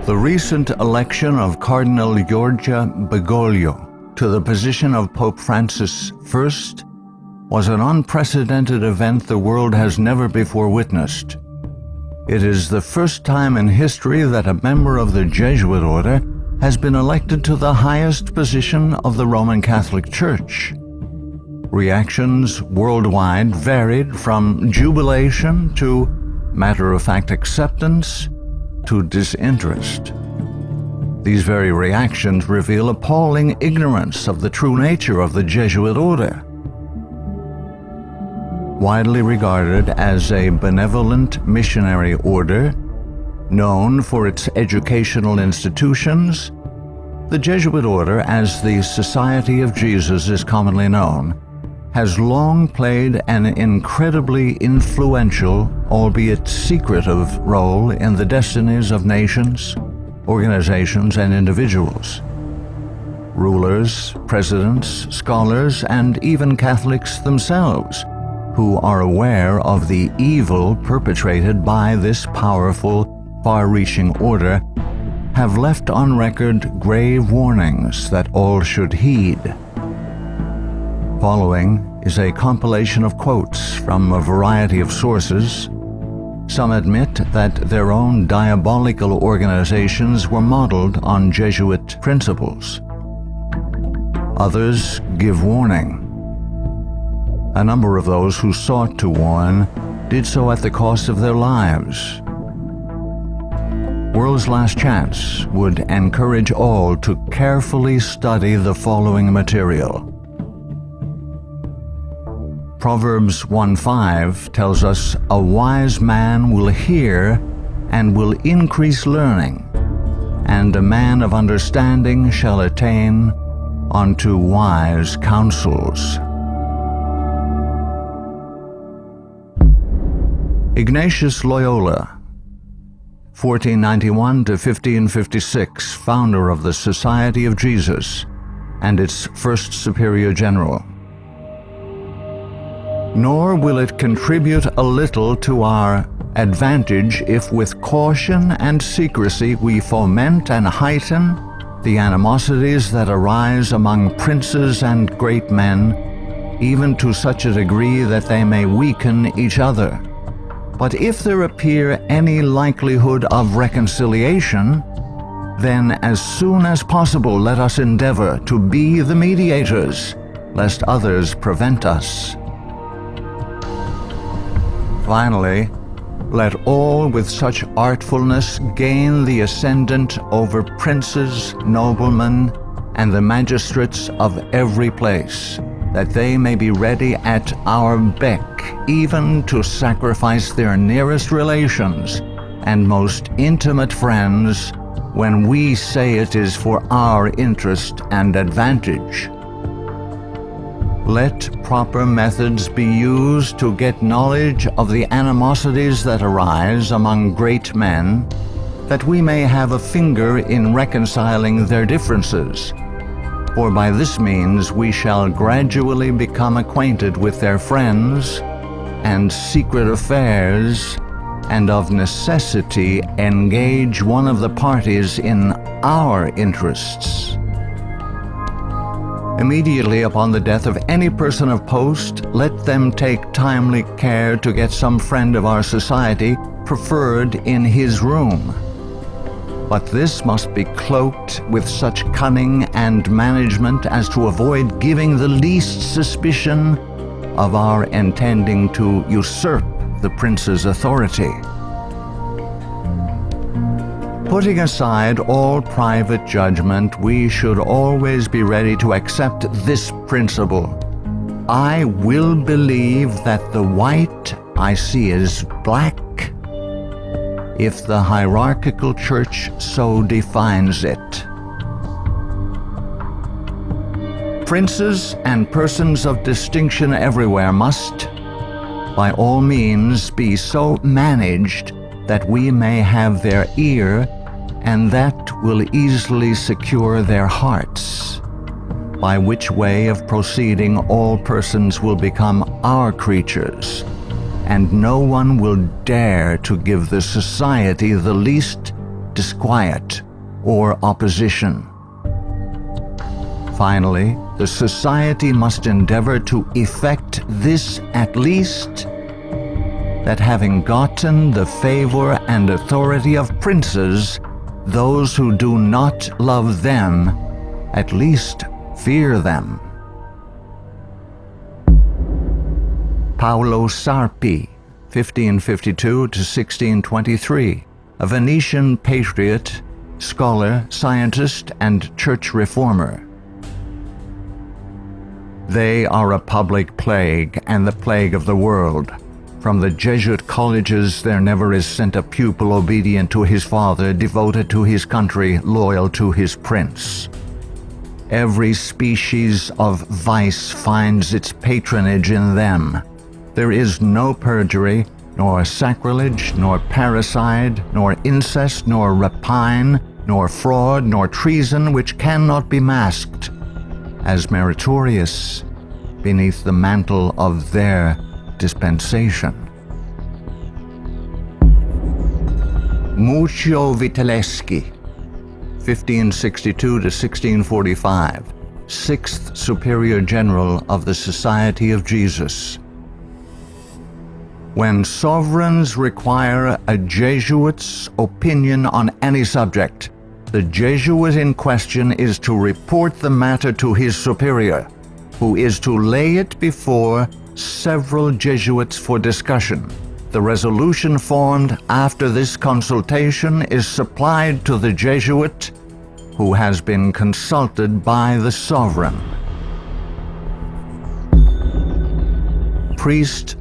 The recent election of Cardinal Giorgio Bergoglio to the position of Pope Francis I was an unprecedented event the world has never before witnessed. It is the first time in history that a member of the Jesuit order has been elected to the highest position of the Roman Catholic Church. Reactions worldwide varied from jubilation to matter-of-fact acceptance to disinterest. These very reactions reveal appalling ignorance of the true nature of the Jesuit order. Widely regarded as a benevolent missionary order, known for its educational institutions, the Jesuit order, as the Society of Jesus is commonly known, has long played an incredibly influential, albeit secretive, role in the destinies of nations, organizations, and individuals. Rulers, presidents, scholars, and even Catholics themselves, who are aware of the evil perpetrated by this powerful, far-reaching order, have left on record grave warnings that all should heed. Following is a compilation of quotes from a variety of sources. Some admit that their own diabolical organizations were modeled on Jesuit principles. Others give warning. A number of those who sought to warn did so at the cost of their lives. World's Last Chance would encourage all to carefully study the following material. Proverbs 1:5 tells us, "A wise man will hear and will increase learning, and a man of understanding shall attain unto wise counsels." Ignatius Loyola, 1491 to 1556, founder of the Society of Jesus and its first superior general. Nor will it contribute a little to our advantage if with caution and secrecy we foment and heighten the animosities that arise among princes and great men, even to such a degree that they may weaken each other. But if there appear any likelihood of reconciliation, then as soon as possible let us endeavor to be the mediators, lest others prevent us. Finally, let all with such artfulness gain the ascendant over princes, noblemen, and the magistrates of every place, that they may be ready at our beck even to sacrifice their nearest relations and most intimate friends when we say it is for our interest and advantage. Let proper methods be used to get knowledge of the animosities that arise among great men, that we may have a finger in reconciling their differences. For by this means we shall gradually become acquainted with their friends and secret affairs, and of necessity engage one of the parties in our interests. Immediately upon the death of any person of post, let them take timely care to get some friend of our society preferred in his room. But this must be cloaked with such cunning and management as to avoid giving the least suspicion of our intending to usurp the prince's authority. Putting aside all private judgment, we should always be ready to accept this principle. I will believe that the white I see is black, if the hierarchical church so defines it. Princes and persons of distinction everywhere must, by all means, be so managed that we may have their ear, and that will easily secure their hearts, by which way of proceeding all persons will become our creatures, and no one will dare to give the society the least disquiet or opposition. Finally, the society must endeavor to effect this at least, that having gotten the favor and authority of princes, those who do not love them at least fear them. Paolo Sarpi, 1552 to 1623, a Venetian patriot, scholar, scientist, and church reformer. They are a public plague and the plague of the world. From the Jesuit colleges there never is sent a pupil obedient to his father, devoted to his country, loyal to his prince. Every species of vice finds its patronage in them. There is no perjury, nor sacrilege, nor parricide, nor incest, nor rapine, nor fraud, nor treason which cannot be masked as meritorious beneath the mantle of their dispensation. Muccio Vitelleschi, 1562 to 1645, 6th Superior General of the Society of Jesus. When sovereigns require a Jesuit's opinion on any subject, the Jesuit in question is to report the matter to his superior, who is to lay it before several Jesuits for discussion. The resolution formed after this consultation is supplied to the Jesuit, who has been consulted by the sovereign. Priest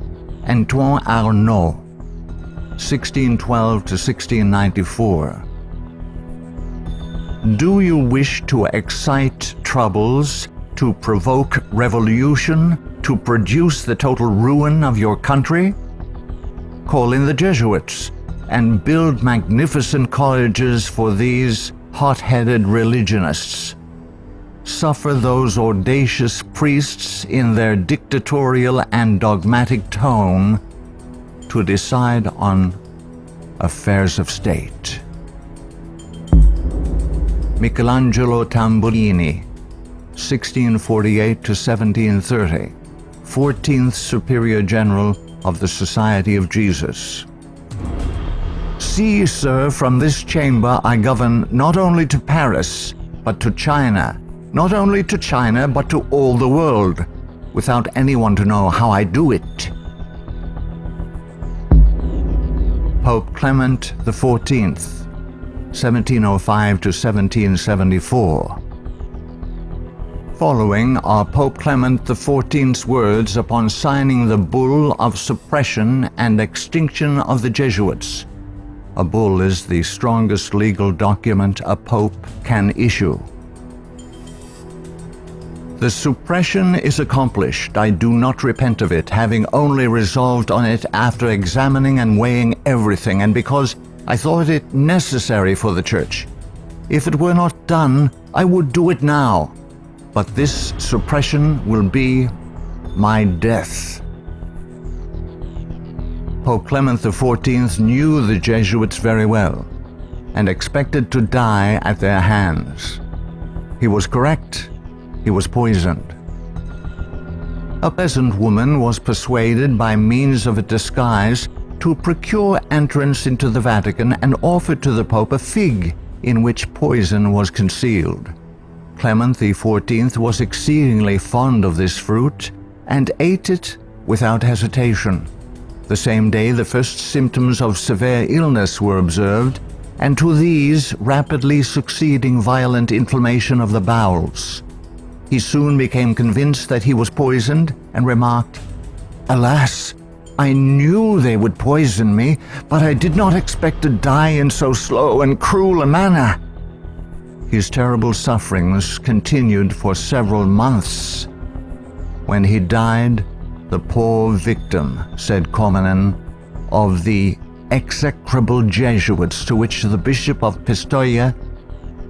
Antoine Arnaud, 1612 to 1694. Do you wish to excite troubles, to provoke revolution, to produce the total ruin of your country? Call in the Jesuits and build magnificent colleges for these hot-headed religionists. Suffer those audacious priests in their dictatorial and dogmatic tone to decide on affairs of state. Michelangelo Tamburini, 1648 to 1730, 14th Superior General of the Society of Jesus. See, sir, from this chamber I govern not only to Paris, but to China, not only to China, but to all the world, without anyone to know how I do it. Pope Clement XIV, 1705 to 1774. Following are Pope Clement XIV's words upon signing the Bull of Suppression and Extinction of the Jesuits. A bull is the strongest legal document a pope can issue. The suppression is accomplished. I do not repent of it, having only resolved on it after examining and weighing everything, and because I thought it necessary for the Church. If it were not done, I would do it now. But this suppression will be my death. Pope Clement XIV knew the Jesuits very well and expected to die at their hands. He was correct. He was poisoned. A peasant woman was persuaded by means of a disguise to procure entrance into the Vatican and offered to the Pope a fig in which poison was concealed. Clement XIV was exceedingly fond of this fruit and ate it without hesitation. The same day the first symptoms of severe illness were observed, and to these rapidly succeeding violent inflammation of the bowels. He soon became convinced that he was poisoned and remarked, "Alas, I knew they would poison me, but I did not expect to die in so slow and cruel a manner." His terrible sufferings continued for several months. When he died, the poor victim, said Comenin, of the execrable Jesuits to which the Bishop of Pistoia,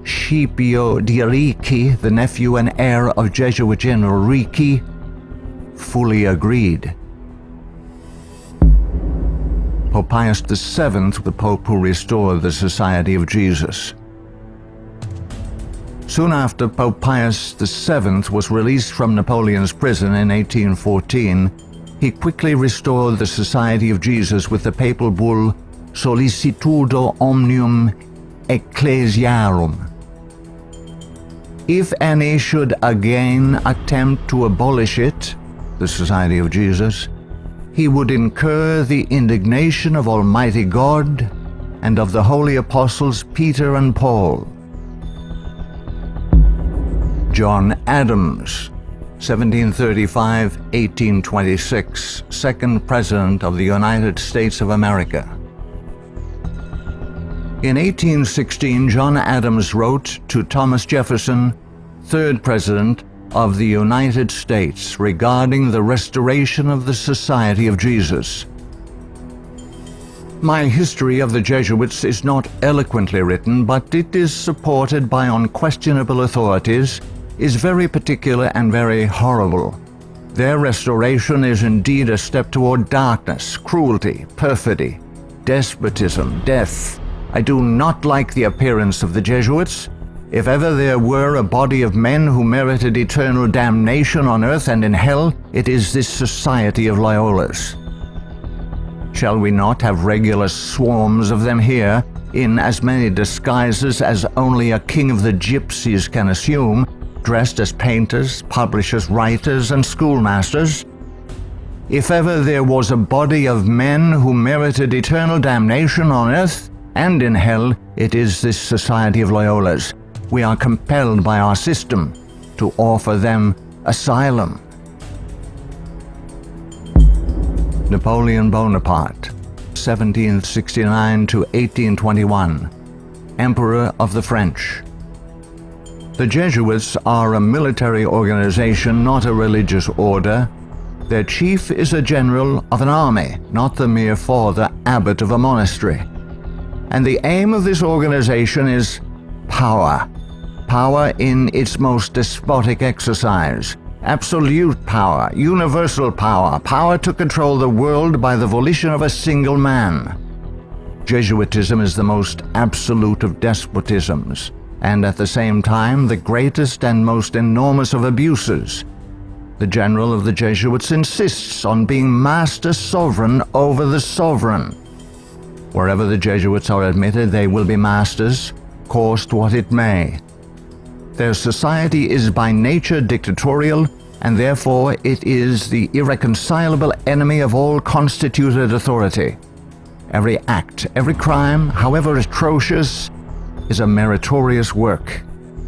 Scipio di Ricci, the nephew and heir of Jesuit General Ricci, fully agreed. Pope Pius VII, the Pope who restored the Society of Jesus. Soon after Pope Pius VII was released from Napoleon's prison in 1814, he quickly restored the Society of Jesus with the papal bull Sollicitudo Omnium Ecclesiarum. If any should again attempt to abolish it, the Society of Jesus, he would incur the indignation of Almighty God and of the holy apostles Peter and Paul. John Adams, 1735–1826, second President of the United States of America. In 1816, John Adams wrote to Thomas Jefferson, third President of the United States, regarding the restoration of the Society of Jesus. My history of the Jesuits is not eloquently written, but it is supported by unquestionable authorities, is very particular and very horrible. Their restoration is indeed a step toward darkness, cruelty, perfidy, despotism, death. I do not like the appearance of the Jesuits. If ever there were a body of men who merited eternal damnation on earth and in hell, it is this Society of Loyolas. Shall we not have regular swarms of them here, in as many disguises as only a king of the gypsies can assume, dressed as painters, publishers, writers, and schoolmasters? If ever there was a body of men who merited eternal damnation on earth and in hell, it is this Society of Loyolas. We are compelled by our system to offer them asylum. Napoleon Bonaparte, 1769–1821, Emperor of the French. The Jesuits are a military organization, not a religious order. Their chief is a general of an army, not the mere father abbot of a monastery. And the aim of this organization is power. Power in its most despotic exercise. Absolute power, universal power, power to control the world by the volition of a single man. Jesuitism is the most absolute of despotisms, and at the same time the greatest and most enormous of abuses. The general of the Jesuits insists on being master sovereign over the sovereign. Wherever the Jesuits are admitted, they will be masters, cost what it may. Their society is by nature dictatorial, and therefore it is the irreconcilable enemy of all constituted authority. Every act, every crime, however atrocious, is a meritorious work,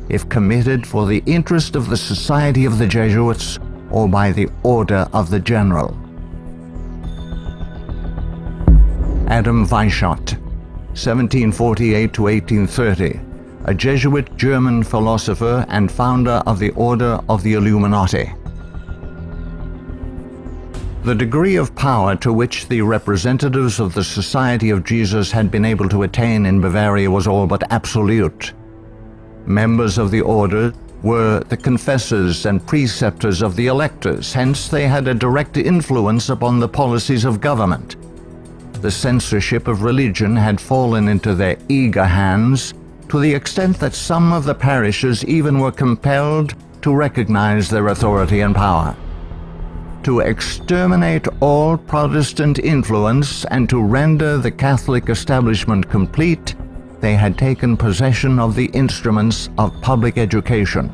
if committed for the interest of the Society of the Jesuits or by the order of the general. Adam Weishaupt, 1748–1830, a Jesuit German philosopher and founder of the Order of the Illuminati. The degree of power to which the representatives of the Society of Jesus had been able to attain in Bavaria was all but absolute. Members of the order were the confessors and preceptors of the electors, hence they had a direct influence upon the policies of government. The censorship of religion had fallen into their eager hands, to the extent that some of the parishes even were compelled to recognize their authority and power. To exterminate all Protestant influence and to render the Catholic establishment complete, they had taken possession of the instruments of public education.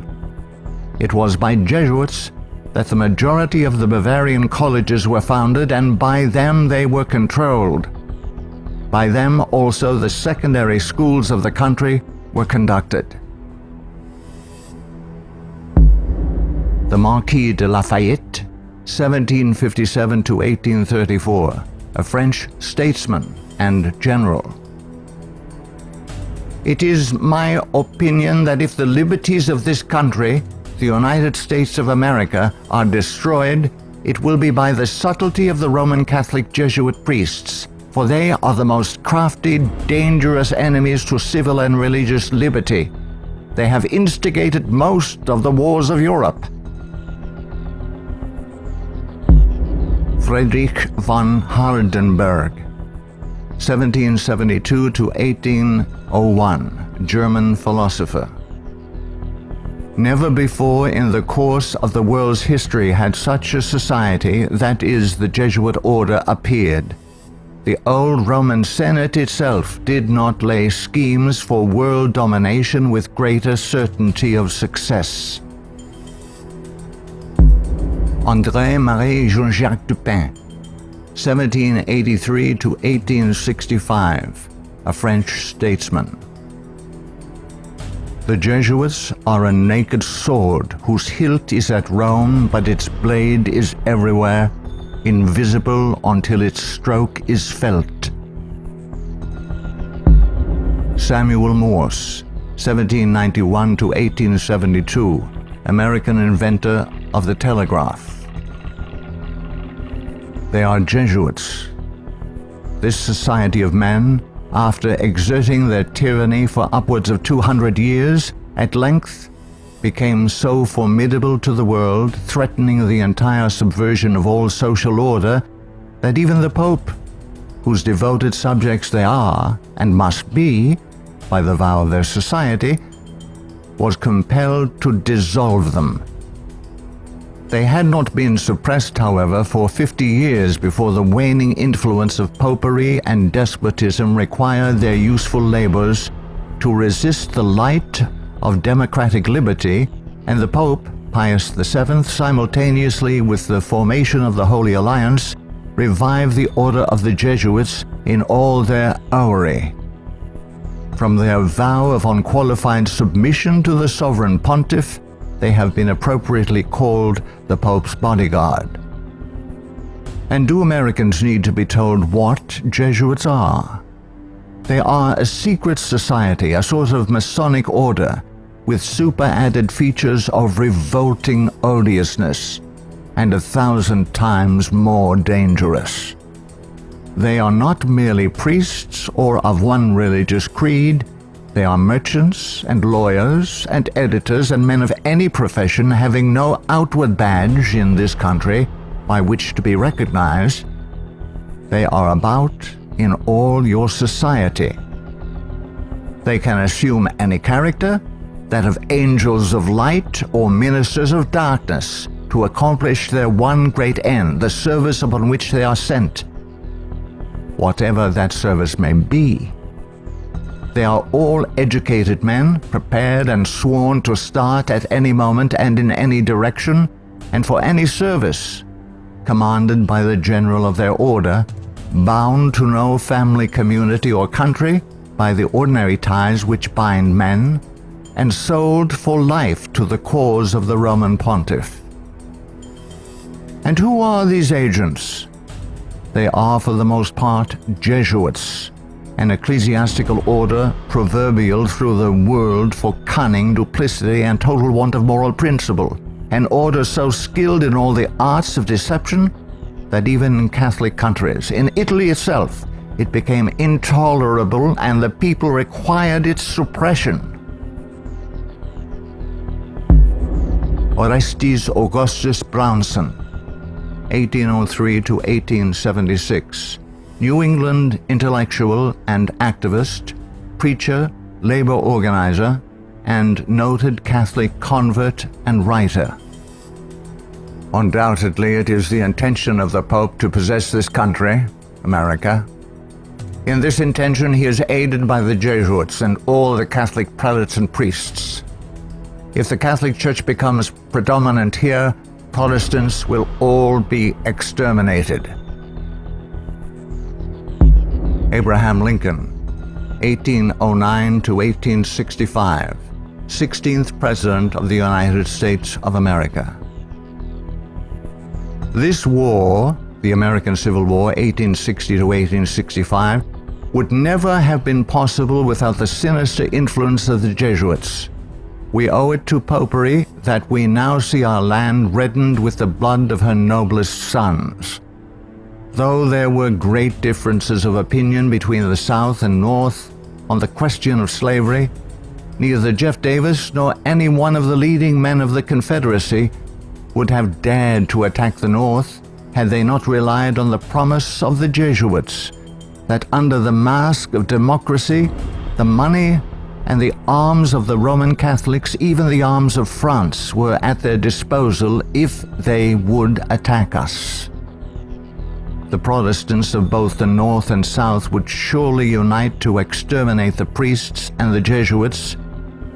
It was by Jesuits that the majority of the Bavarian colleges were founded, and by them they were controlled. By them also the secondary schools of the country were conducted. The Marquis de Lafayette, 1757–1834, a French statesman and general. It is my opinion that if the liberties of this country, the United States of America, are destroyed, it will be by the subtlety of the Roman Catholic Jesuit priests, for they are the most crafty, dangerous enemies to civil and religious liberty. They have instigated most of the wars of Europe. Friedrich von Hardenberg, 1772 to 1801, German philosopher. Never before in the course of the world's history had such a society, that is, the Jesuit order, appeared. The old Roman Senate itself did not lay schemes for world domination with greater certainty of success. André-Marie Jean-Jacques Dupin, 1783 to 1865, a French statesman. The Jesuits are a naked sword whose hilt is at Rome, but its blade is everywhere, invisible until its stroke is felt. Samuel Morse, 1791 to 1872, American inventor of the telegraph. They are Jesuits. This society of men, after exerting their tyranny for upwards of 200 years, at length became so formidable to the world, threatening the entire subversion of all social order, that even the Pope, whose devoted subjects they are, and must be, by the vow of their society, was compelled to dissolve them. They had not been suppressed, however, for 50 years before the waning influence of popery and despotism required their useful labors to resist the light of democratic liberty, and the Pope, Pius VII, simultaneously with the formation of the Holy Alliance, revived the order of the Jesuits in all their aureory. From their vow of unqualified submission to the sovereign pontiff, they have been appropriately called the Pope's bodyguard. And do Americans need to be told what Jesuits are? They are a secret society, a sort of Masonic order, with super-added features of revolting odiousness, and 1,000 times more dangerous. They are not merely priests or of one religious creed. They are merchants and lawyers and editors and men of any profession having no outward badge in this country by which to be recognized. They are about in all your society. They can assume any character, that of angels of light or ministers of darkness, to accomplish their one great end, the service upon which they are sent, whatever that service may be. They are all educated men, prepared and sworn to start at any moment and in any direction, and for any service, commanded by the general of their order, bound to no family, community, or country by the ordinary ties which bind men, and sold for life to the cause of the Roman pontiff. And who are these agents? They are for the most part Jesuits, an ecclesiastical order proverbial through the world for cunning, duplicity, and total want of moral principle, an order so skilled in all the arts of deception that even in Catholic countries, in Italy itself, it became intolerable and the people required its suppression. Orestes Augustus Brownson, 1803 to 1876, New England intellectual and activist, preacher, labor organizer, and noted Catholic convert and writer. Undoubtedly, it is the intention of the Pope to possess this country, America. In this intention, he is aided by the Jesuits and all the Catholic prelates and priests. If the Catholic Church becomes predominant here, Protestants will all be exterminated. Abraham Lincoln, 1809 to 1865, 16th President of the United States of America. This war, the American Civil War, 1860 to 1865, would never have been possible without the sinister influence of the Jesuits. We owe it to Popery that we now see our land reddened with the blood of her noblest sons. Though there were great differences of opinion between the South and North on the question of slavery, neither Jeff Davis nor any one of the leading men of the Confederacy would have dared to attack the North had they not relied on the promise of the Jesuits that under the mask of democracy, the money and the arms of the Roman Catholics, even the arms of France, were at their disposal if they would attack us. The Protestants of both the North and South would surely unite to exterminate the priests and the Jesuits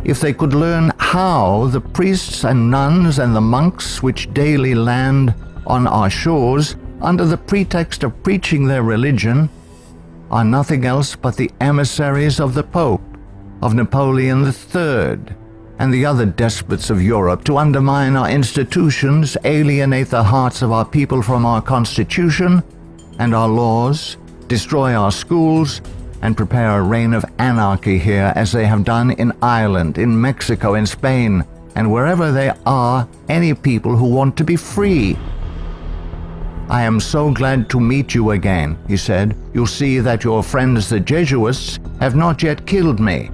if they could learn how the priests and nuns and the monks which daily land on our shores under the pretext of preaching their religion are nothing else but the emissaries of the Pope, of Napoleon III, and the other despots of Europe to undermine our institutions, alienate the hearts of our people from our Constitution and our laws, destroy our schools, and prepare a reign of anarchy here as they have done in Ireland, in Mexico, in Spain, and wherever there are any people who want to be free. I am so glad to meet you again, he said. You'll see that your friends the Jesuits have not yet killed me,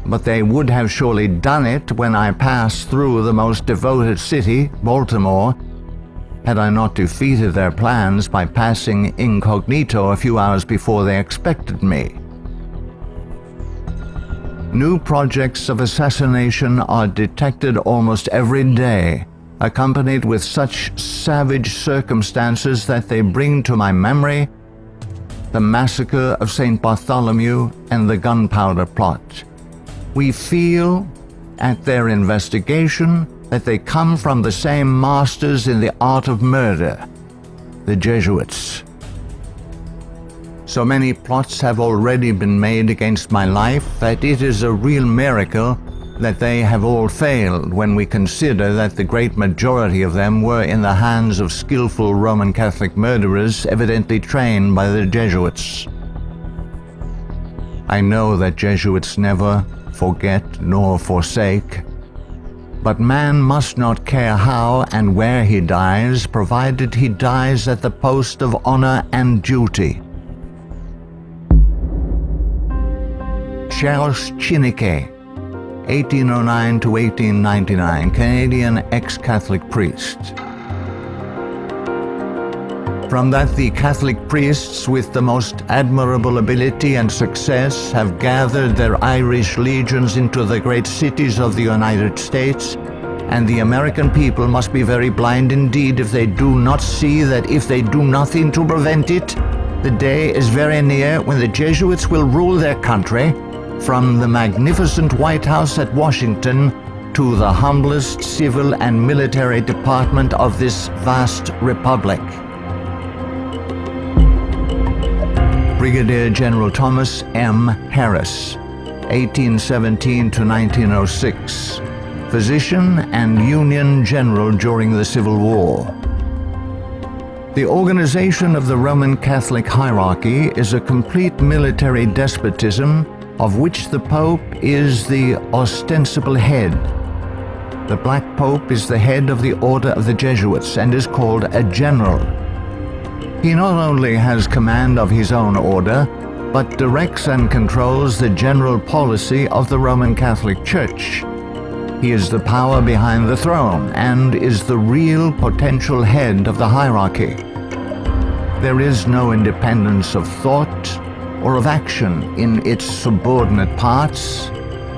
but they would have surely done it when I passed through the most devoted city, Baltimore, had I not defeated their plans by passing incognito a few hours before they expected me. New projects of assassination are detected almost every day, accompanied with such savage circumstances that they bring to my memory the massacre of St. Bartholomew and the gunpowder plot. We feel, at their investigation, that they come from the same masters in the art of murder, the Jesuits. So many plots have already been made against my life that it is a real miracle that they have all failed when we consider that the great majority of them were in the hands of skillful Roman Catholic murderers evidently trained by the Jesuits. I know that Jesuits never forget nor forsake, but man must not care how and where he dies, provided he dies at the post of honor and duty. Charles Chiniquet, 1809 to 1899, Canadian ex-Catholic priest. From that the Catholic priests with the most admirable ability and success have gathered their Irish legions into the great cities of the United States, and the American people must be very blind indeed if they do not see that if they do nothing to prevent it, the day is very near when the Jesuits will rule their country, from the magnificent White House at Washington to the humblest civil and military department of this vast republic. Brigadier General Thomas M. Harris, 1817 to 1906, physician and Union General during the Civil War. The organization of the Roman Catholic hierarchy is a complete military despotism of which the Pope is the ostensible head. The Black Pope is the head of the Order of the Jesuits and is called a general. He not only has command of his own order, but directs and controls the general policy of the Roman Catholic Church. He is the power behind the throne and is the real potential head of the hierarchy. There is no independence of thought or of action in its subordinate parts,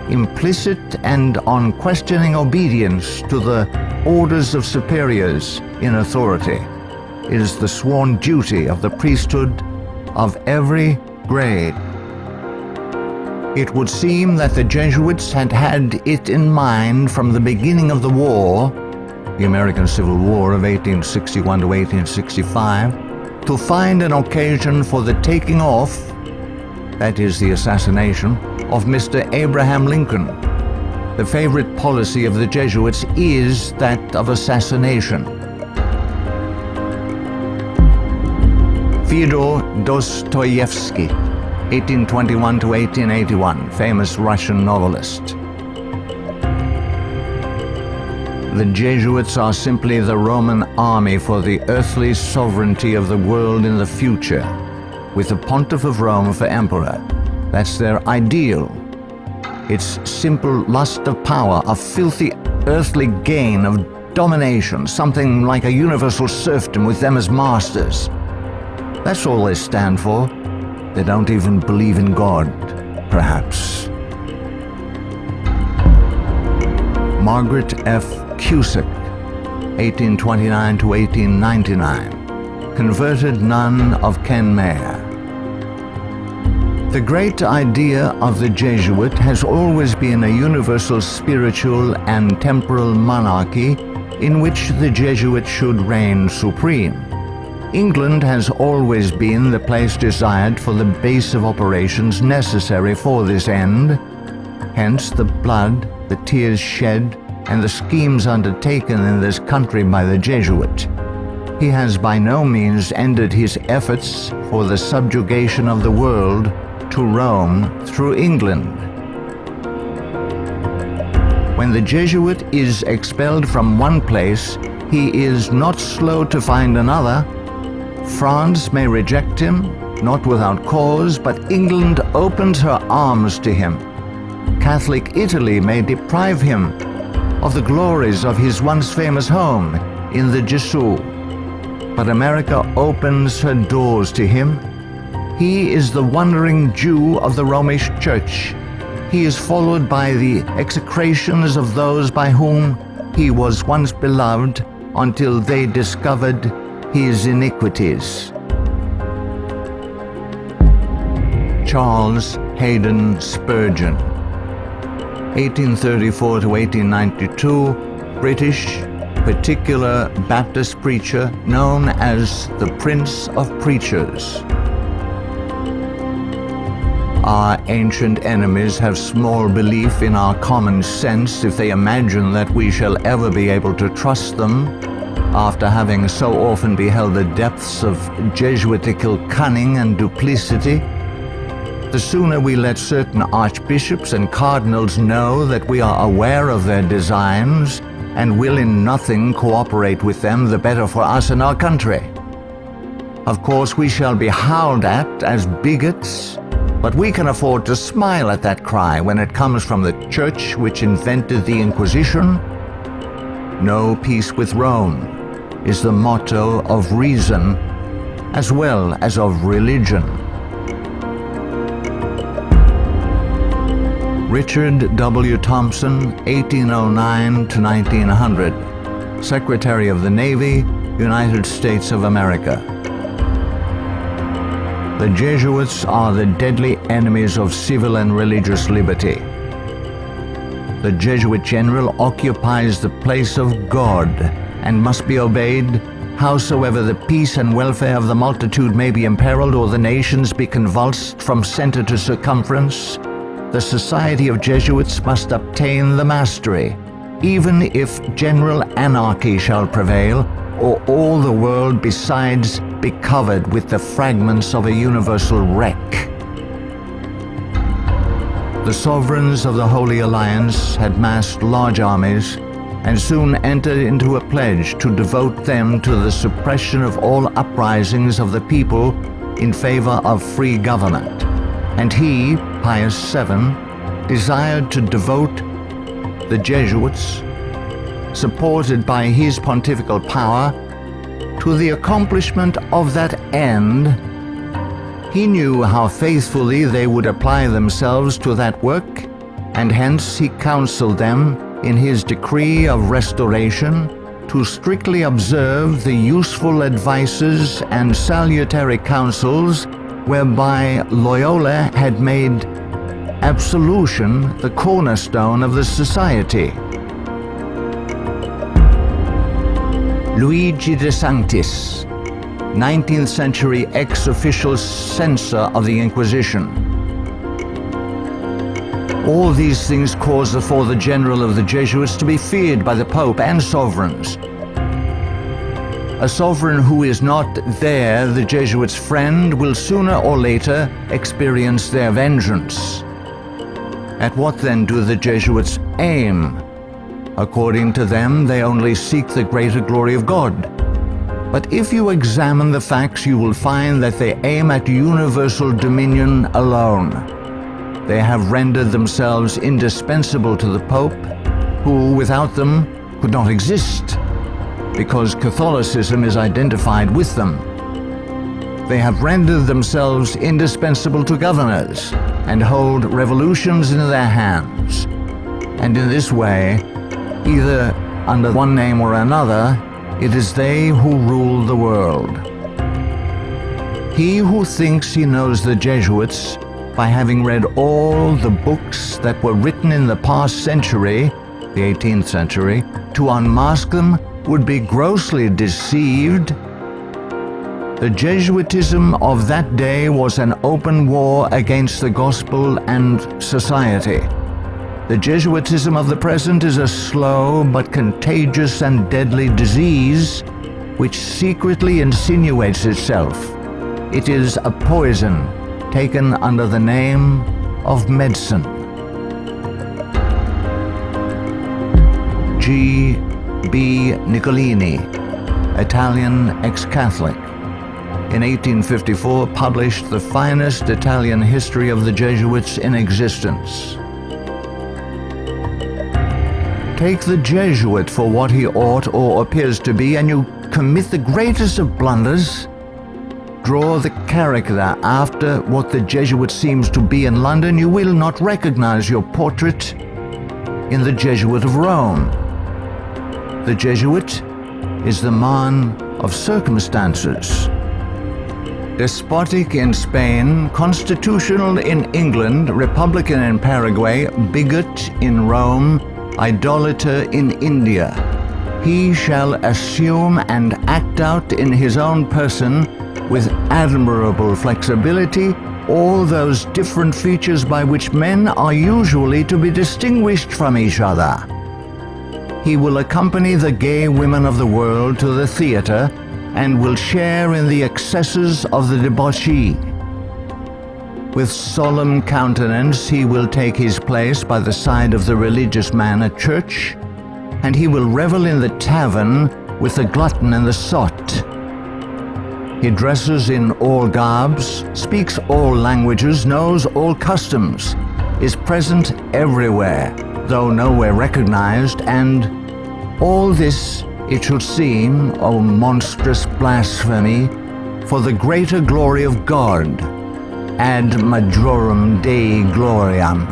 implicit and unquestioning obedience to the orders of superiors in authority is the sworn duty of the priesthood of every grade. It would seem that the Jesuits had had it in mind from the beginning of the war, the American Civil War of 1861 to 1865, to find an occasion for the taking off, that is the assassination, of Mr. Abraham Lincoln. The favorite policy of the Jesuits is that of assassination. Fyodor Dostoevsky, 1821 to 1881, famous Russian novelist. The Jesuits are simply the Roman army for the earthly sovereignty of the world in the future, with the Pontiff of Rome for emperor. That's their ideal. It's simple lust of power, a filthy earthly gain of domination, something like a universal serfdom with them as masters. That's all they stand for. They don't even believe in God, perhaps. Margaret F. Cusick, 1829 to 1899, converted nun of Kenmare. The great idea of the Jesuit has always been a universal spiritual and temporal monarchy in which the Jesuit should reign supreme. England has always been the place desired for the base of operations necessary for this end. Hence the blood, the tears shed, and the schemes undertaken in this country by the Jesuit. He has by no means ended his efforts for the subjugation of the world to Rome through England. When the Jesuit is expelled from one place, he is not slow to find another. France may reject him, not without cause, but England opens her arms to him. Catholic Italy may deprive him of the glories of his once famous home in the Gesù, but America opens her doors to him. He is the wandering Jew of the Romish Church. He is followed by the execrations of those by whom he was once beloved until they discovered his iniquities. Charles Haddon Spurgeon, 1834 to 1892, British particular Baptist preacher known as the Prince of Preachers. Our ancient enemies have small belief in our common sense if they imagine that we shall ever be able to trust them, after having so often beheld the depths of Jesuitical cunning and duplicity. The sooner we let certain archbishops and cardinals know that we are aware of their designs and will in nothing cooperate with them, the better for us and our country. Of course, we shall be howled at as bigots, but we can afford to smile at that cry when it comes from the church which invented the Inquisition. No peace with Rome is the motto of reason as well as of religion. Richard W. Thompson, 1809 to 1900, Secretary of the Navy, United States of America. The Jesuits are the deadly enemies of civil and religious liberty. The Jesuit general occupies the place of God and must be obeyed, howsoever the peace and welfare of the multitude may be imperiled or the nations be convulsed from center to circumference. The Society of Jesuits must obtain the mastery, even if general anarchy shall prevail, or all the world besides be covered with the fragments of a universal wreck. The sovereigns of the Holy Alliance had massed large armies and soon entered into a pledge to devote them to the suppression of all uprisings of the people in favor of free government. And he, Pius VII, desired to devote the Jesuits, supported by his pontifical power, to the accomplishment of that end. He knew how faithfully they would apply themselves to that work, and hence he counseled them in his decree of restoration to strictly observe the useful advices and salutary counsels whereby Loyola had made absolution the cornerstone of the society. Luigi de Sanctis, 19th century ex-official censor of the Inquisition. All these things caused the Father General of the Jesuits to be feared by the Pope and sovereigns. A sovereign who is not there, the Jesuits' friend, will sooner or later experience their vengeance. At what then do the Jesuits aim? According to them, they only seek the greater glory of God. But if you examine the facts, you will find that they aim at universal dominion alone. They have rendered themselves indispensable to the Pope, who without them could not exist, because Catholicism is identified with them. They have rendered themselves indispensable to governors and hold revolutions in their hands. And in this way, either under one name or another, it is they who rule the world. He who thinks he knows the Jesuits by having read all the books that were written in the past century, the 18th century, to unmask them would be grossly deceived. The Jesuitism of that day was an open war against the gospel and society. The Jesuitism of the present is a slow but contagious and deadly disease which secretly insinuates itself. It is a poison taken under the name of medicine. G. B. Nicolini, Italian ex-Catholic, in 1854 published the finest Italian history of the Jesuits in existence. Take the Jesuit for what he ought or appears to be, and you commit the greatest of blunders. Draw the character after what the Jesuit seems to be in London, you will not recognize your portrait in the Jesuit of Rome. The Jesuit is the man of circumstances. Despotic in Spain, constitutional in England, republican in Paraguay, bigot in Rome, idolater in India. He shall assume and act out in his own person, with admirable flexibility, all those different features by which men are usually to be distinguished from each other. He will accompany the gay women of the world to the theater and will share in the excesses of the debauchee. With solemn countenance he will take his place by the side of the religious man at church, and he will revel in the tavern with the glutton and the sot. He dresses in all garbs, speaks all languages, knows all customs, is present everywhere, though nowhere recognized, and all this, it should seem, O monstrous blasphemy, for the greater glory of God, ad majorum Dei gloriam.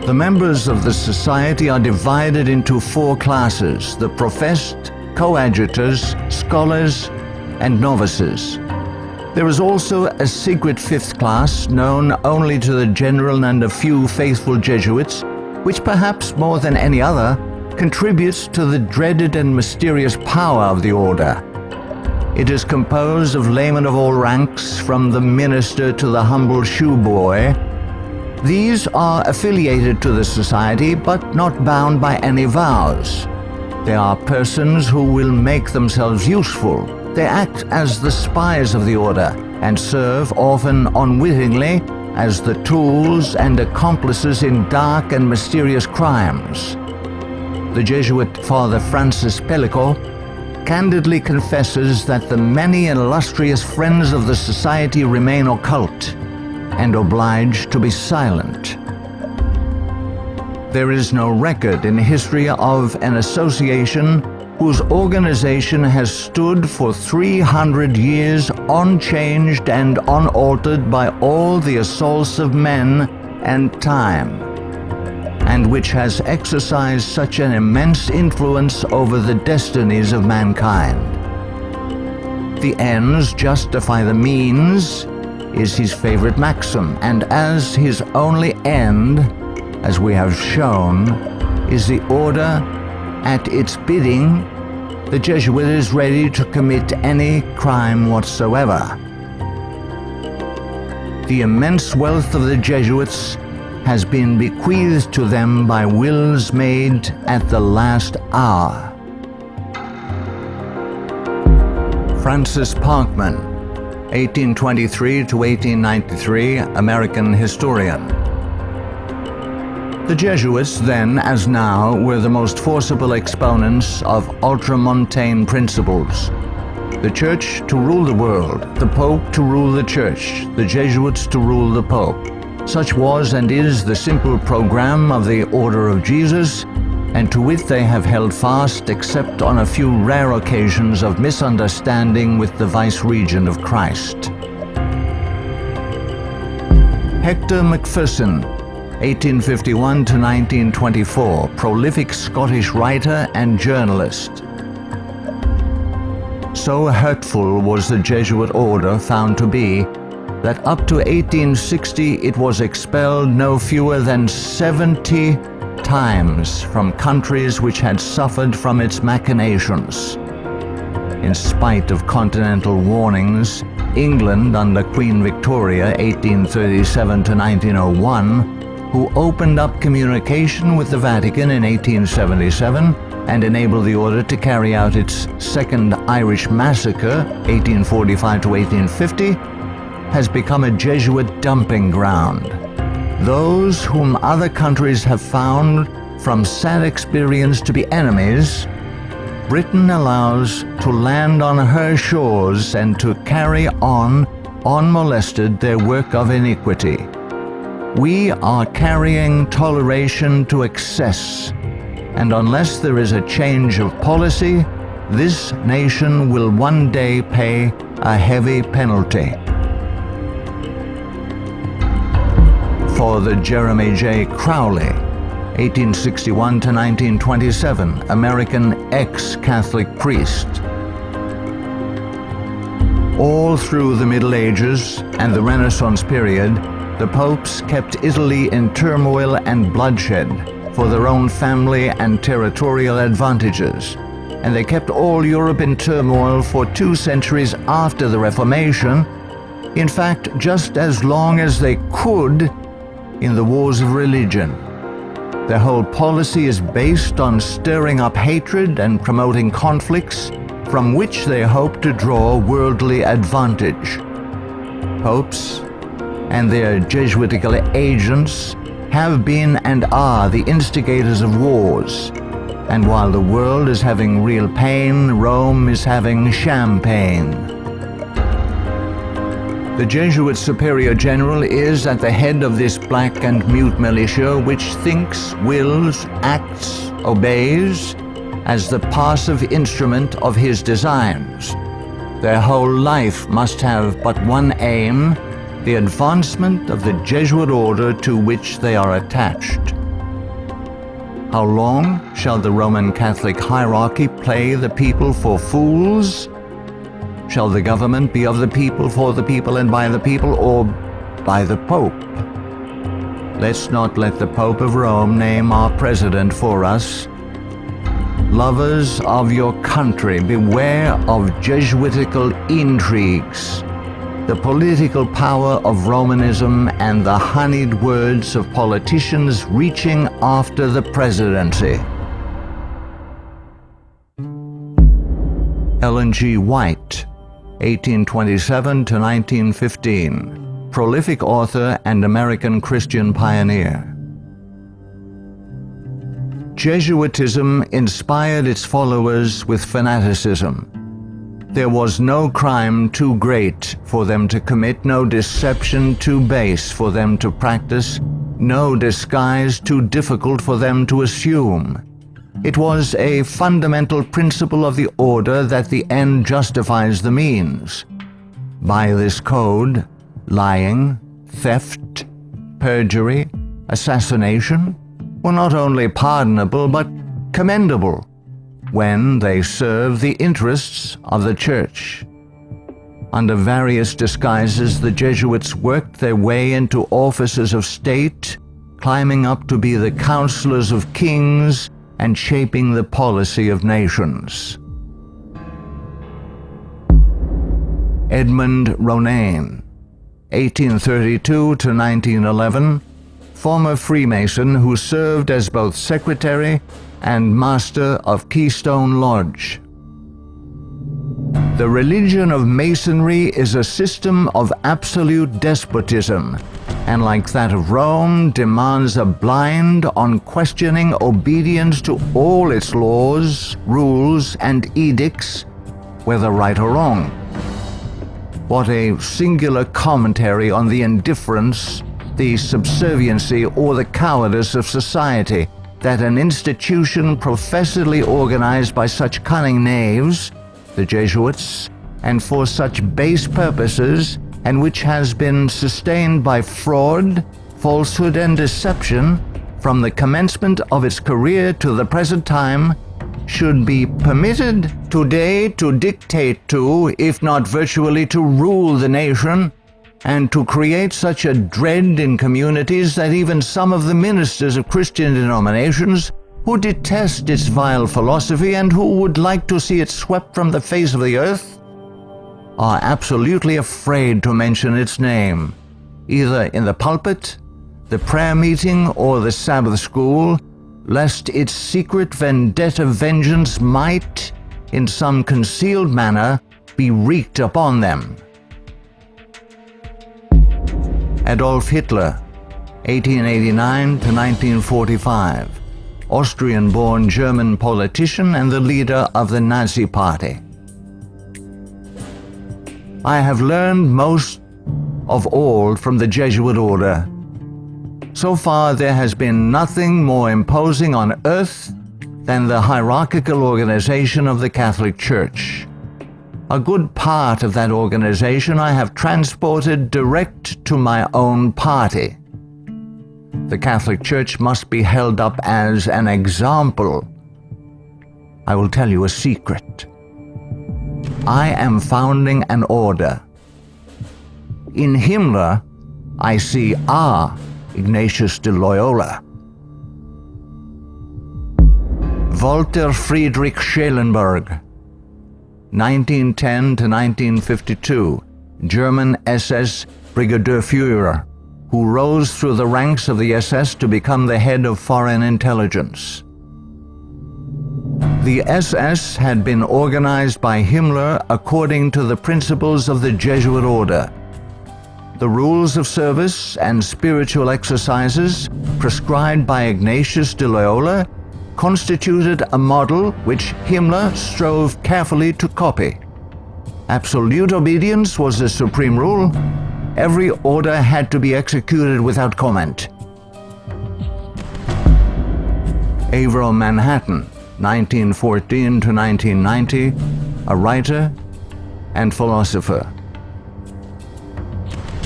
The members of the society are divided into 4 classes: the professed, coadjutors, scholars, and novices. There is also a secret 5th class, known only to the general and a few faithful Jesuits, which perhaps more than any other contributes to the dreaded and mysterious power of the order. It is composed of laymen of all ranks, from the minister to the humble shoeboy. These are affiliated to the society, but not bound by any vows. They are persons who will make themselves useful. They act as the spies of the order, and serve, often unwittingly, as the tools and accomplices in dark and mysterious crimes. The Jesuit Father Francis Pellico candidly confesses that the many illustrious friends of the society remain occult and obliged to be silent. There is no record in history of an association whose organization has stood for 300 years unchanged and unaltered by all the assaults of men and time, and which has exercised such an immense influence over the destinies of mankind. The ends justify the means is his favorite maxim, and as his only end, as we have shown, is the order, at its bidding, the Jesuit is ready to commit any crime whatsoever. The immense wealth of the Jesuits has been bequeathed to them by wills made at the last hour. Francis Parkman, 1823 to 1893, American historian. The Jesuits, then as now, were the most forcible exponents of ultramontane principles. The Church to rule the world, the Pope to rule the Church, the Jesuits to rule the Pope. Such was and is the simple program of the Order of Jesus, and to it they have held fast except on a few rare occasions of misunderstanding with the vice-regent of Christ. Hector Macpherson, 1851 to 1924, prolific Scottish writer and journalist. So hurtful was the Jesuit order found to be that up to 1860 it was expelled no fewer than 70 times from countries which had suffered from its machinations. In spite of continental warnings, England under Queen Victoria 1837 to 1901, who opened up communication with the Vatican in 1877 and enabled the order to carry out its Second Irish Massacre 1845 to 1850, has become a Jesuit dumping ground. Those whom other countries have found from sad experience to be enemies, Britain allows to land on her shores and to carry on, unmolested, their work of iniquity. We are carrying toleration to excess, and unless there is a change of policy, this nation will one day pay a heavy penalty. Father Jeremy J. Crowley, 1861 to 1927, American ex-Catholic priest. All through the Middle Ages and the Renaissance period, the popes kept Italy in turmoil and bloodshed for their own family and territorial advantages, and they kept all Europe in turmoil for 2 centuries after the Reformation, in fact, just as long as they could in the wars of religion. Their whole policy is based on stirring up hatred and promoting conflicts from which they hope to draw worldly advantage. Popes and their Jesuitical agents have been and are the instigators of wars, and while the world is having real pain, Rome is having champagne. The Jesuit Superior General is at the head of this black and mute militia which thinks, wills, acts, obeys as the passive instrument of his designs. Their whole life must have but one aim, the advancement of the Jesuit order to which they are attached. How long shall the Roman Catholic hierarchy play the people for fools? Shall the government be of the people, for the people, and by the people, or by the Pope? Let's not let the Pope of Rome name our president for us. Lovers of your country, beware of Jesuitical intrigues, the political power of Romanism, and the honeyed words of politicians reaching after the presidency. Ellen G. White, 1827 to 1915, prolific author and American Christian pioneer. Jesuitism inspired its followers with fanaticism. There was no crime too great for them to commit, no deception too base for them to practice, no disguise too difficult for them to assume. It was a fundamental principle of the order that the end justifies the means. By this code, lying, theft, perjury, assassination were not only pardonable but commendable when they serve the interests of the Church. Under various disguises, the Jesuits worked their way into offices of state, climbing up to be the counselors of kings and shaping the policy of nations. Edmund Ronayne, 1832 to 1911, former Freemason who served as both secretary and master of Keystone Lodge. The religion of Masonry is a system of absolute despotism, and like that of Rome, demands a blind, unquestioning obedience to all its laws, rules, and edicts, whether right or wrong. What a singular commentary on the indifference, the subserviency, or the cowardice of society that an institution professedly organized by such cunning knaves, the Jesuits, and for such base purposes, and which has been sustained by fraud, falsehood, and deception from the commencement of its career to the present time, should be permitted today to dictate to, if not virtually to rule the nation, and to create such a dread in communities that even some of the ministers of Christian denominations, who detest its vile philosophy and who would like to see it swept from the face of the earth, are absolutely afraid to mention its name, either in the pulpit, the prayer meeting, or the Sabbath school, lest its secret vendetta vengeance might, in some concealed manner, be wreaked upon them. Adolf Hitler, 1889 to 1945, Austrian-born German politician and the leader of the Nazi Party. I have learned most of all from the Jesuit order. So far, there has been nothing more imposing on earth than the hierarchical organization of the Catholic Church. A good part of that organization I have transported direct to my own party. The Catholic Church must be held up as an example. I will tell you a secret. I am founding an order. In Himmler, I see our Ignatius de Loyola. Walter Friedrich Schellenberg, 1910 to 1952, German SS Brigadier Führer, who rose through the ranks of the SS to become the head of foreign intelligence. The SS had been organized by Himmler according to the principles of the Jesuit order. The rules of service and spiritual exercises prescribed by Ignatius de Loyola constituted a model which Himmler strove carefully to copy. Absolute obedience was the supreme rule. Every order had to be executed without comment. Avro Manhattan, 1914 to 1990, a writer and philosopher.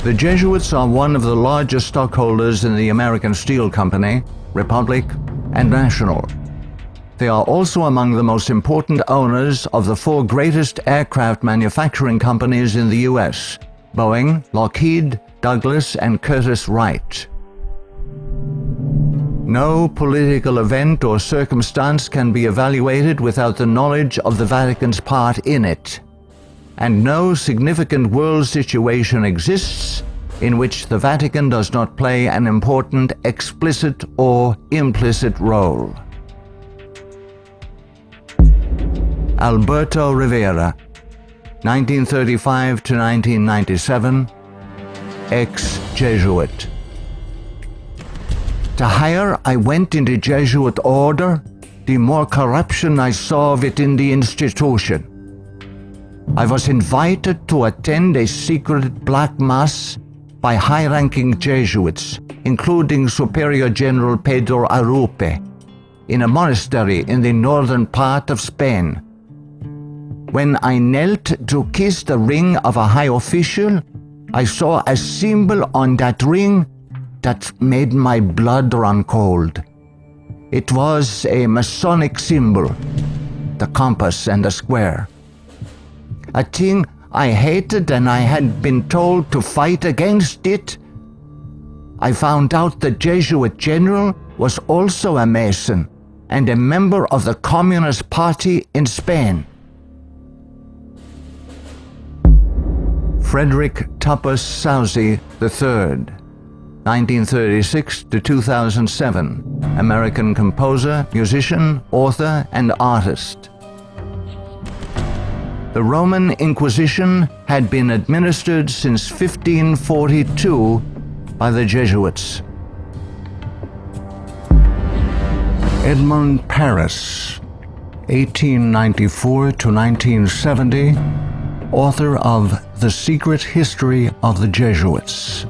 The Jesuits are one of the largest stockholders in the American Steel Company, Republic, and National. They are also among the most important owners of the four greatest aircraft manufacturing companies in the U.S., Boeing, Lockheed, Douglas, and Curtiss-Wright. No political event or circumstance can be evaluated without the knowledge of the Vatican's part in it, and no significant world situation exists in which the Vatican does not play an important explicit or implicit role. Alberto Rivera, 1935 to 1997, ex-Jesuit. The higher I went in the Jesuit order, the more corruption I saw within the institution. I was invited to attend a secret black mass by high-ranking Jesuits, including Superior General Pedro Arrupe, in a monastery in the northern part of Spain. When I knelt to kiss the ring of a high official, I saw a symbol on that ring that made my blood run cold. It was a Masonic symbol, the compass and the square. A thing I hated, and I had been told to fight against it. I found out the Jesuit general was also a Mason and a member of the Communist Party in Spain. Frederick Tupper Southey III, 1936 to 2007, American composer, musician, author, and artist. The Roman Inquisition had been administered since 1542 by the Jesuits. Edmund Paris, 1894 to 1970, author of The Secret History of the Jesuits.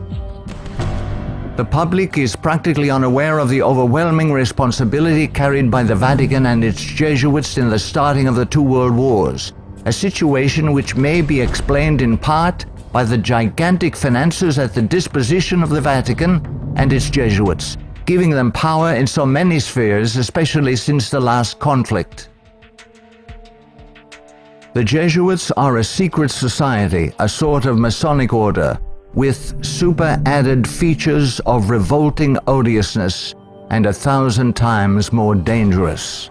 The public is practically unaware of the overwhelming responsibility carried by the Vatican and its Jesuits in the starting of the two world wars, a situation which may be explained in part by the gigantic finances at the disposition of the Vatican and its Jesuits, giving them power in so many spheres, especially since the last conflict. The Jesuits are a secret society, a sort of Masonic order, with super-added features of revolting odiousness and 1,000 times more dangerous.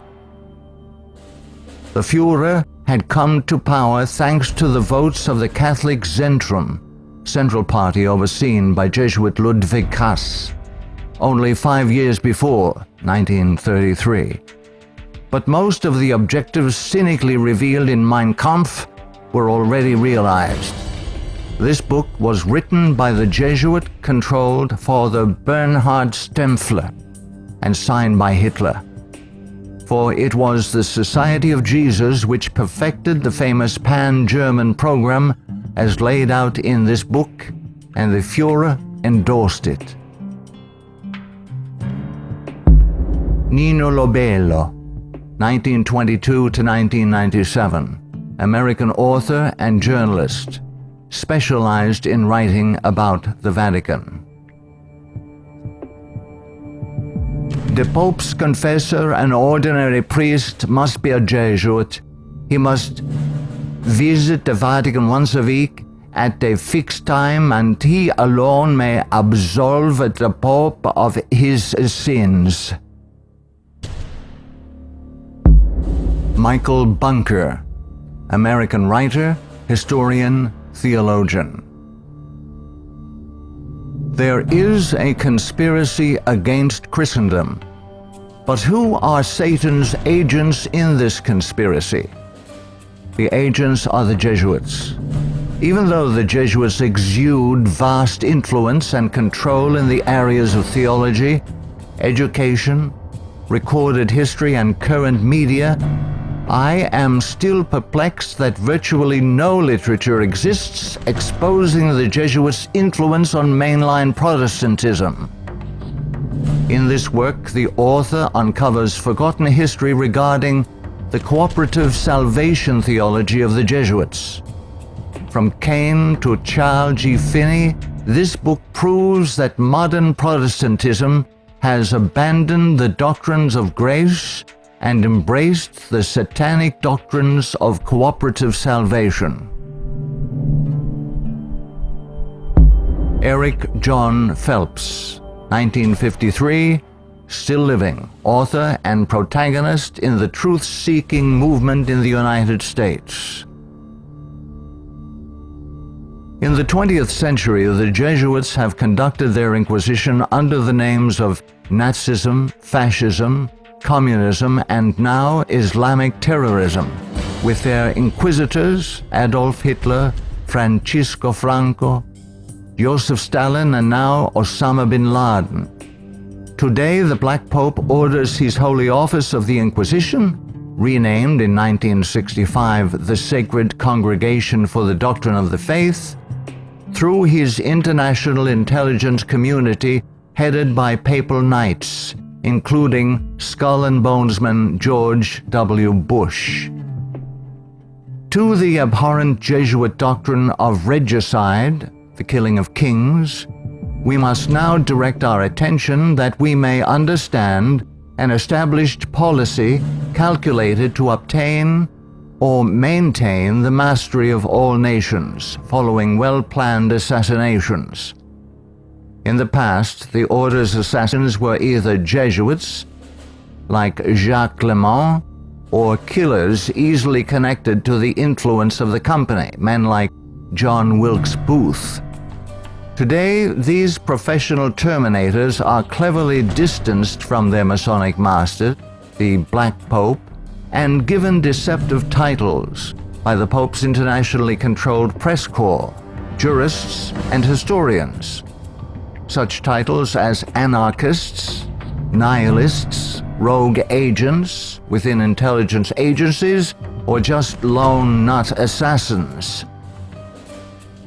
The Führer had come to power thanks to the votes of the Catholic Zentrum, Central Party overseen by Jesuit Ludwig Kass, only 5 years before, 1933. But most of the objectives cynically revealed in Mein Kampf were already realized. This book was written by the Jesuit-controlled Father Bernhard Stempfler and signed by Hitler. For it was the Society of Jesus which perfected the famous Pan-German program as laid out in this book, and the Führer endorsed it. Nino Lobelo, 1922 to 1997, American author and journalist, specialized in writing about the Vatican. The Pope's confessor, an ordinary priest, must be a Jesuit. He must visit the Vatican once a week at a fixed time, and he alone may absolve the Pope of his sins. Michael Bunker, American writer, historian, theologian. There is a conspiracy against Christendom, but who are Satan's agents in this conspiracy? The agents are the Jesuits. Even though the Jesuits exude vast influence and control in the areas of theology, education, recorded history, and current media, I am still perplexed that virtually no literature exists exposing the Jesuits' influence on mainline Protestantism. In this work, the author uncovers forgotten history regarding the cooperative salvation theology of the Jesuits. From Cain to Charles G. Finney, this book proves that modern Protestantism has abandoned the doctrines of grace and embraced the satanic doctrines of cooperative salvation. Eric John Phelps, 1953, still living, author and protagonist in the truth-seeking movement in the United States. In the 20th century, the Jesuits have conducted their inquisition under the names of Nazism, fascism, communism, and now Islamic terrorism, with their inquisitors Adolf Hitler, Francisco Franco, Joseph Stalin, and now Osama bin Laden. Today, the Black Pope orders his Holy Office of the Inquisition, renamed in 1965 the Sacred Congregation for the Doctrine of the Faith, through his international intelligence community headed by papal knights, including Skull and Bonesman George W. Bush. To the abhorrent Jesuit doctrine of regicide, the killing of kings, we must now direct our attention that we may understand an established policy calculated to obtain or maintain the mastery of all nations following well-planned assassinations. In the past, the order's assassins were either Jesuits, like Jacques Clement, or killers easily connected to the influence of the company, men like John Wilkes Booth. Today, these professional terminators are cleverly distanced from their Masonic master, the Black Pope, and given deceptive titles by the Pope's internationally controlled press corps, jurists, and historians. Such titles as anarchists, nihilists, rogue agents within intelligence agencies, or just lone nut assassins.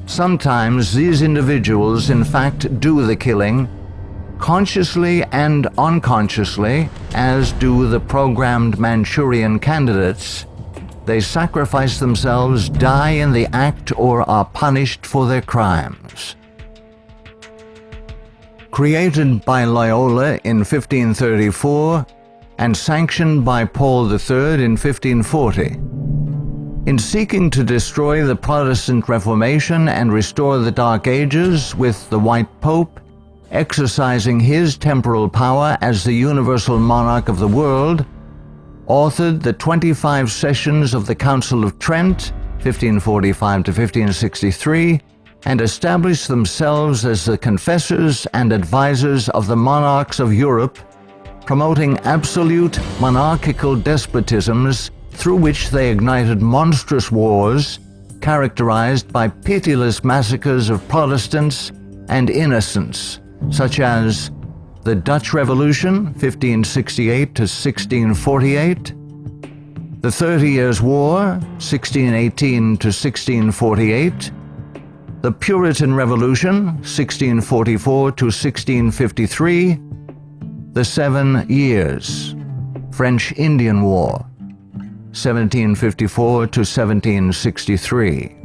Sometimes these individuals in fact do the killing, consciously and unconsciously, as do the programmed Manchurian candidates, they sacrifice themselves, die in the act, or are punished for their crimes. Created by Loyola in 1534 and sanctioned by Paul III in 1540. In seeking to destroy the Protestant Reformation and restore the Dark Ages with the White Pope, exercising his temporal power as the universal monarch of the world, authored the 25 sessions of the Council of Trent, 1545 to 1563, and established themselves as the confessors and advisors of the monarchs of Europe, promoting absolute monarchical despotisms through which they ignited monstrous wars, characterized by pitiless massacres of Protestants and innocents, such as the Dutch Revolution, 1568 to 1648, the 30 Years' War, 1618 to 1648, the Puritan Revolution, 1644 to 1653, the 7 Years, French Indian War, 1754 to 1763.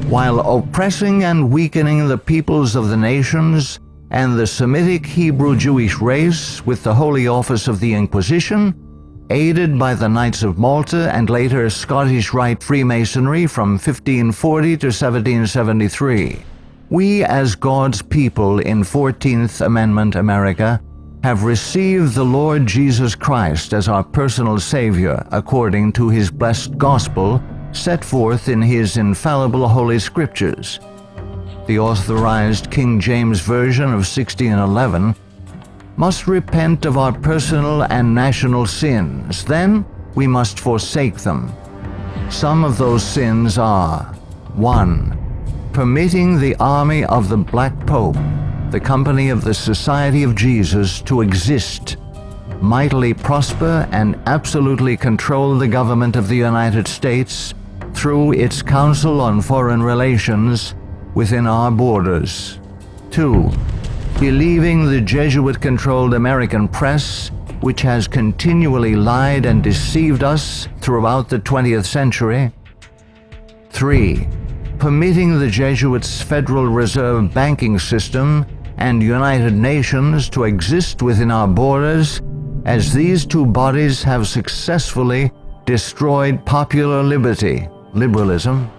While oppressing and weakening the peoples of the nations and the Semitic Hebrew Jewish race with the Holy Office of the Inquisition, aided by the Knights of Malta and later Scottish Rite Freemasonry from 1540 to 1773, we as God's people in 14th Amendment America have received the Lord Jesus Christ as our personal Savior according to His blessed gospel set forth in His infallible Holy Scriptures. The authorized King James Version of 1611 must repent of our personal and national sins. Then we must forsake them. Some of those sins are: 1. Permitting the army of the Black Pope, the company of the Society of Jesus, to exist, mightily prosper, and absolutely control the government of the United States through its Council on Foreign Relations within our borders. 2. Believing the Jesuit-controlled American press, which has continually lied and deceived us throughout the 20th century. 3. Permitting the Jesuits' Federal Reserve banking system and United Nations to exist within our borders, as these two bodies have successfully destroyed popular liberty, liberalism,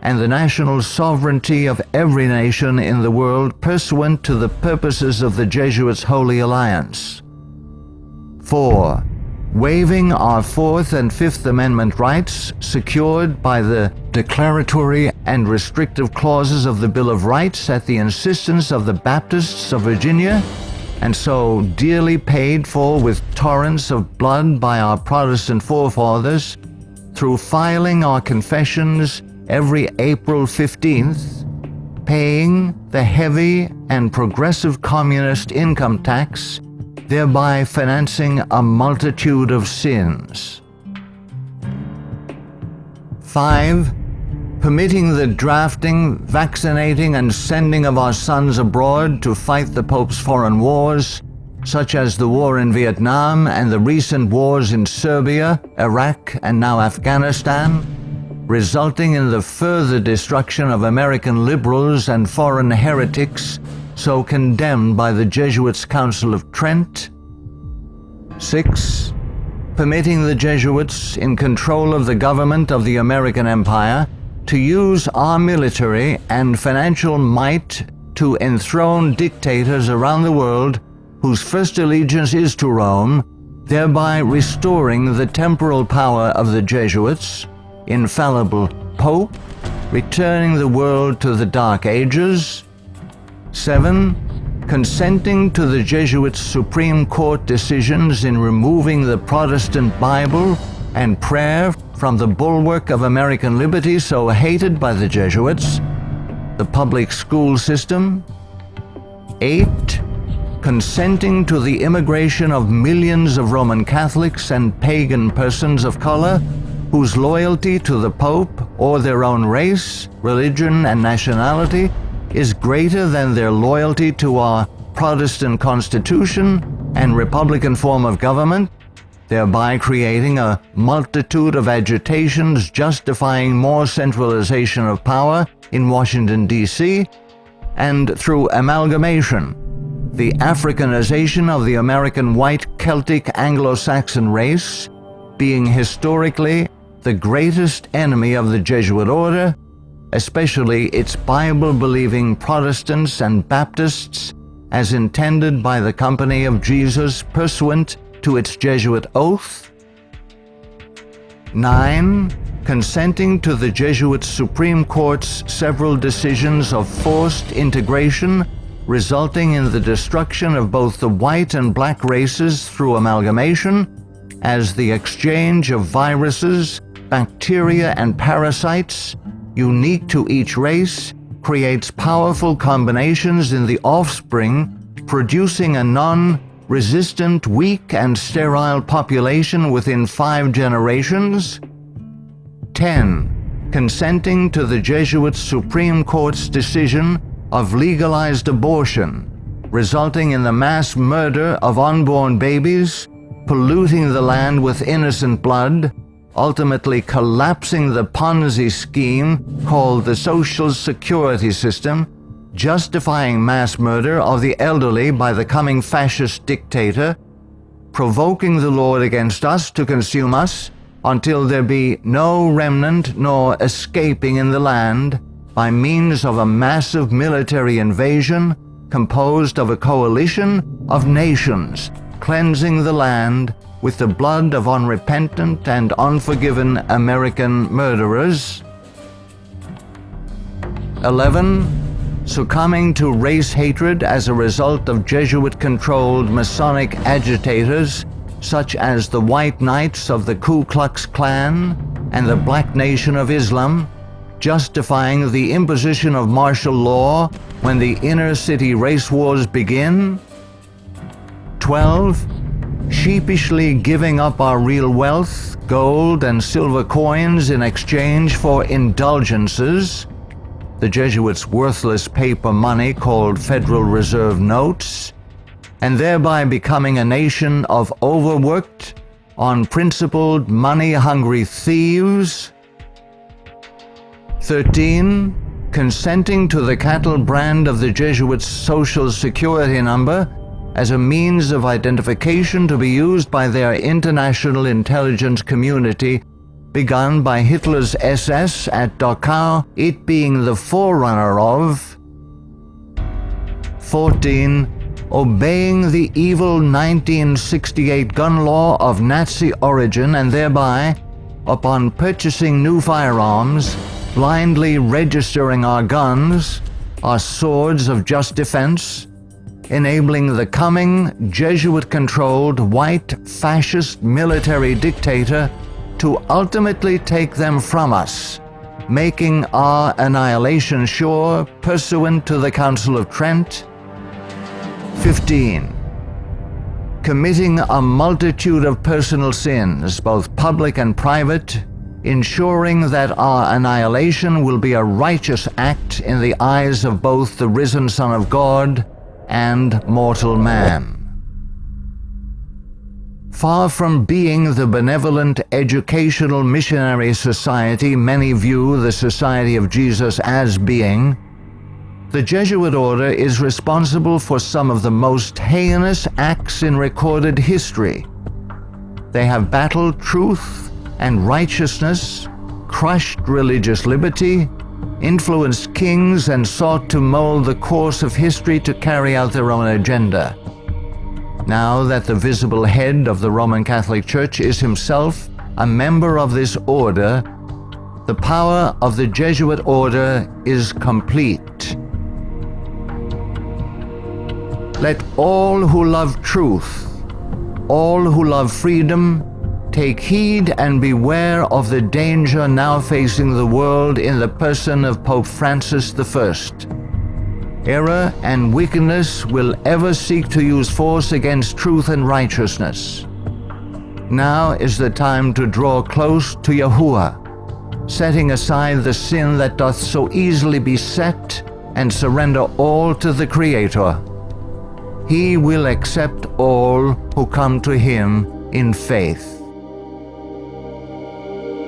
and the national sovereignty of every nation in the world pursuant to the purposes of the Jesuits' Holy Alliance. 4. Waiving our Fourth and Fifth Amendment rights secured by the declaratory and restrictive clauses of the Bill of Rights at the insistence of the Baptists of Virginia, and so dearly paid for with torrents of blood by our Protestant forefathers, through filing our confessions every April 15th, paying the heavy and progressive communist income tax, thereby financing a multitude of sins. 5. Permitting the drafting, vaccinating, and sending of our sons abroad to fight the Pope's foreign wars, such as the war in Vietnam and the recent wars in Serbia, Iraq, and now Afghanistan, resulting in the further destruction of American liberals and foreign heretics so condemned by the Jesuits' Council of Trent. 6. Permitting the Jesuits in control of the government of the American Empire to use our military and financial might to enthrone dictators around the world whose first allegiance is to Rome, thereby restoring the temporal power of the Jesuits, infallible Pope, returning the world to the Dark Ages. 7. Consenting to the Jesuits' Supreme Court decisions in removing the Protestant Bible and prayer from the bulwark of American liberty so hated by the Jesuits, the public school system. 8. Consenting to the immigration of millions of Roman Catholics and pagan persons of color whose loyalty to the Pope or their own race, religion, and nationality is greater than their loyalty to our Protestant constitution and Republican form of government, thereby creating a multitude of agitations justifying more centralization of power in Washington, D.C., and through amalgamation, the Africanization of the American white Celtic Anglo-Saxon race, being historically the greatest enemy of the Jesuit order, especially its Bible-believing Protestants and Baptists, as intended by the Company of Jesus pursuant to its Jesuit oath. 9. Consenting to the Jesuit Supreme Court's several decisions of forced integration, resulting in the destruction of both the white and black races through amalgamation, as the exchange of viruses, bacteria, and parasites, unique to each race, creates powerful combinations in the offspring, producing a non-resistant, weak, and sterile population within 5 generations. 10. Consenting to the Jesuit Supreme Court's decision of legalized abortion, resulting in the mass murder of unborn babies, polluting the land with innocent blood, ultimately collapsing the Ponzi scheme called the Social Security system, justifying mass murder of the elderly by the coming fascist dictator, provoking the Lord against us to consume us, until there be no remnant nor escaping in the land, by means of a massive military invasion composed of a coalition of nations, cleansing the land with the blood of unrepentant and unforgiven American murderers. 11. Succumbing to race hatred as a result of Jesuit-controlled Masonic agitators such as the White Knights of the Ku Klux Klan and the Black Nation of Islam, justifying the imposition of martial law when the inner-city race wars begin. 12. Sheepishly giving up our real wealth, gold and silver coins in exchange for indulgences, the Jesuits' worthless paper money called Federal Reserve notes, and thereby becoming a nation of overworked, unprincipled, money-hungry thieves. 13. Consenting to the cattle brand of the Jesuits' Social Security number as a means of identification to be used by their international intelligence community, begun by Hitler's SS at Dachau, it being the forerunner of. 14. Obeying the evil 1968 gun law of Nazi origin and thereby, upon purchasing new firearms, blindly registering our guns, our swords of just defense, enabling the coming Jesuit-controlled white fascist military dictator to ultimately take them from us, making our annihilation sure pursuant to the Council of Trent. 15. Committing a multitude of personal sins, both public and private, ensuring that our annihilation will be a righteous act in the eyes of both the risen Son of God and mortal man. Far from being the benevolent educational missionary society many view the Society of Jesus as being, the Jesuit order is responsible for some of the most heinous acts in recorded history. They have battled truth and righteousness, crushed religious liberty, influenced kings, and sought to mold the course of history to carry out their own agenda. Now that the visible head of the Roman Catholic Church is himself a member of this order, the power of the Jesuit order is complete. Let all who love truth, all who love freedom, take heed and beware of the danger now facing the world in the person of Pope Francis I. Error and wickedness will ever seek to use force against truth and righteousness. Now is the time to draw close to Yahuwah, setting aside the sin that doth so easily beset, and surrender all to the Creator. he will accept all who come to him in faith.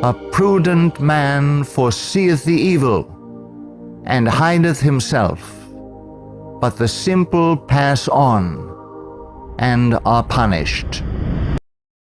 A prudent man foreseeth the evil, and hideth himself, but the simple pass on, and are punished.